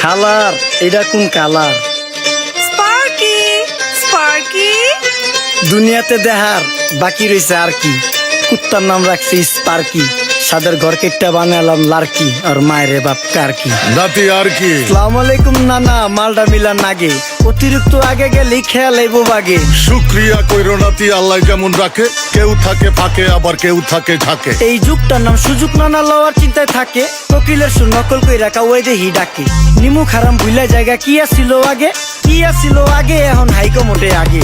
খালার এটা কোন কালার? স্পার্কি স্পার্কি দুনিয়াতে দেহার বাকি রয়েছে আর কি। কুত্তার নাম রাখছি স্পার্কি, সাদের ঘর কেটটা বানালাম লার্কি, আর মায়ের বাপ কারকি। নাতি আর কি? আসসালামু আলাইকুম নানা, মালডা মিলা নাগে, অতিরিক্ত আগে গেলে খেয়াল আইবো বাগে। শুক্রিয়া কইরো নাতি, আল্লাহ যেমন রাখে, কেউ থাকে ফাঁকে আবার কেউ থাকে ঝাঁকে। এই যুগটার নাম সুযোগ নানা লওয়ার চিন্তায় থাকে, কোকিলের সুর নকল কই রাখা ওই দেহি ডাকে। নিমু খারাম ভুলা জায়গা কি আসিল আগে, কি আসিল আগে, এখন হাইকো মোটে আগে।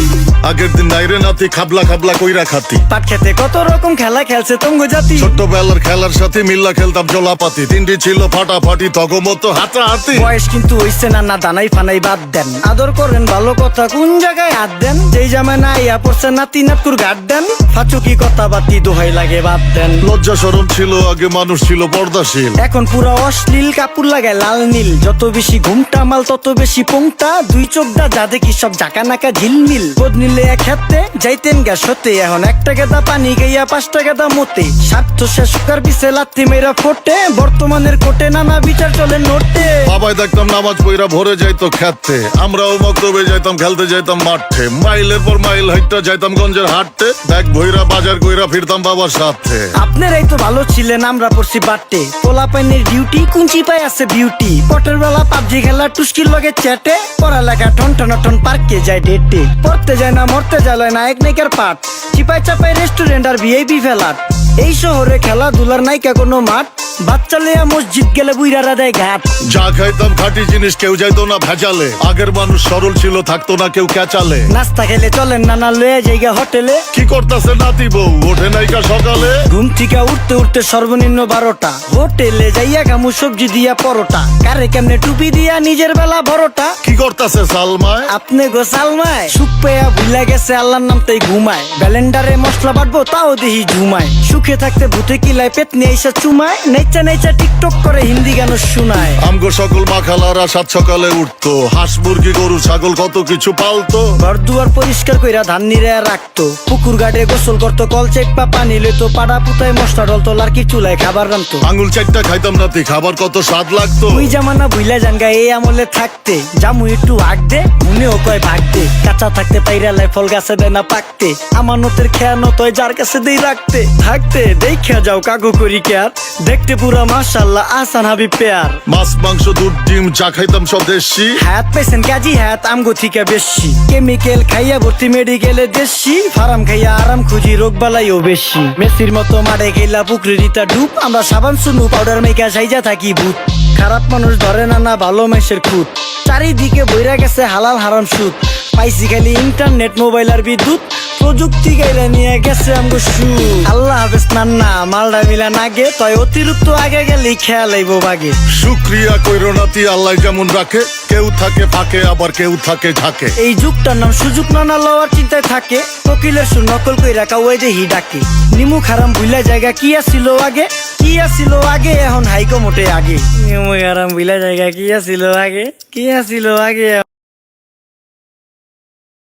আগের দিন নাইরে নাতি খাবলা খাবলা কইরা খাতি, পাট খেতে কত রকম খেলা খেলছে তঙ্গ জাতি। ছোট্টবেলার খেলার সাথে মিল্লা খেলতাম জলাপাতি, তিনটি ছিল ফাটাফাটি তগমতো হাতাহাতি। বয়স কিন্তু হইছে না দানাই ফানাই বাদ দেন, আদর করেন ভালো কথা কোন জায়গায় হাত দেন। যেই জামায় না ইয়া পড়ছে নাতি নাতকুর গাট দেন, ফাচুকি কথা বাতি দোহাই লাগে বাদ দেন। লজ্জা শরম ছিল আগে, মানুষ ছিল পর্দাশীল, এখন পুরো অশ্লীল কাপড় লাগায় লাল নীল। যত বেশি ঘুমটা মাল তত বেশি পোংটা, দুই চোখটা যা দেখি সব জাকা নাকা ঝিলমিল। বোধ নিলে এক হাতে যাইতেন গ্যাস হতে, এখন একটা গেদা পানি গাইয়া 5টা গেদা মতে। স্বার্থ শেষ কার পিছে লাত্তি মেয়েরা ফোটে, বর্তমানের কোটে নানা বিচার চলে নোটে। বাবাই দেখতাম নামাজ পইরা ভরে যাইতো খেতে, আমরাও মক্তবে যাইতাম খেলতে যাইতাম মাঠে। মাইলের পর মাইল হাইটটা যাইতাম গঞ্জের হাটতে, ব্যাগ ভইরা বাজার কইরা ফিরতাম বাবার সাথে। আপনারাই তো ভালো ছিলেন, আমরা পড়ছি বাটে। পোলা পাইনের ডিউটি কুঞ্চি পাই আছে বিউটি, পটের বেলা পাবজি খেলা টুস্কির লগে চ্যাটে। পড়ালেখা টন টন টন পার্কে যায় ডেটে, পড়তে যায় না মরতে যায় নায়ক নায়িকার পাঠ। চিপাই চাপাই রেস্টুরেন্ট আর ভিআইপি ফেলাট, এই শহরে খেলাধুলার নায়িকা কোনো মাঠ। বাচ্চা লেয়া মসজিদ গেলে বুইরারা দেয় ঘাট। যা খাইতাম খাঁটি জিনিস, কেউ যাইতো না ভেজালে। আগের মানুষ সরল ছিল, থাকতো না কেউ ক্যাচালে। নাস্তা খেলে চলেন নানা লয়ে জায়গা হোটেলে। কি করতাছে নাতি বউ, ওঠে নাইকা সকালে? ঘুম থেকে উঠতে উঠতে সর্বনিম্ন 12টা, হোটেলে যাইয়া গামু সবজি দিয়া পরোটা। কারে কেমনে টুপি দিয়া নিজের বেলা বড়টা। কি করতাছে সালমায়? আপনি গোসালমায় সুখ পেয়া ভুলে গেছে আল্লাহর নাম তাই ঘুমায়। ব্যালেন্ডারে মশলা বাটবো তাও দেহি ঝুমায়। সুখে থাকতে ভূতে কিলায় পেট নিয়ে এসে চুমায়। নেচা নেচা টিকটক করে হিন্দি গান শুনায়। আমগো সকল মাখালারা সাত সকালে উঠতো, হাঁস মুরগি গরু ছাগল কত কিছু পালতো। ঘর দুয়ার পরিষ্কার কইরা ধান নিরে রাখতো, পুকুর গাড়ে গোসল করতো, কল চেপা পানি লইতো। পাড়া পুতায় মশলা ডলতো, লার্কি চুলায় খাবার রান্তো। আঙুল চারটা খাইতাম নাতি, খাবার কত স্বাদ লাগতো। ওই জামানা ভুইলা জানগা এই আমলে থাকতে, জামু একটু আগ দে মনেও কয় ভাগ দে। কাঁচা থাকতে পাইরালায় ফল গাছে দেয় না পাকতে, আমানতের খেয়ানো তয় যার কাছে দেই রাখতে। থাকতে দেখা যাও কাগু করি কেয়ার, দেখতে পুরা মাশাআল্লাহ আসান হাবিব পেয়ার। মাছ মাংস দুধ ডিম চা খাইতাম সব দেশি, হাত পেছেন কাজী হাত আমগো থিকা বেশি। কেমিক্যাল খাইয়া ভর্তি মেডিকেলে দেশি, ফার্ম খাইয়া আরাম খুঁজি রোগ বালাইও বেশি। মেসির মতো মাঠে গেলা পুকুরে দিতা ডুব, আমরা সাবান সুনু পাউডার মেকা সাইজা থাকি ভূত। খারাপ মানুষ ধরে না ভালো মেসের খুঁত, চারিদিকে বইরা গেছে হালাল হারাম সুদ। পাইছি খালি ইন্টারনেট মোবাইল আর বিদ্যুৎ, প্রযুক্তি গাইলা নিয়ে গেছে আমগো সু। আল্লাহ হাফেজ নান্না, মালডা মিলা নাগে, তয় অতিরিক্ত আগে গেলেই খেয়াল আইবো বাগে। শুক্রিয়া কইরো নাতি, আল্লাহ যেমন রাখে, কেউ থাকে ফাঁকে আবার কেউ থাকে ঝাঁকে। এই যুগটার নাম সুযোগ নানা লওয়ার চিন্তায় থাকে, কোকিলের সুর নকল কই রাখা ওই দেহি ডাকে। নিমু খারাম ভুলা জায়গা কি আসিল আগে, কি আসিল আগে, এখন হাইকো মোটে আগে। নিমু খারাম ভুলা জায়গা কি আসিল আগে, কি আসিল আগে।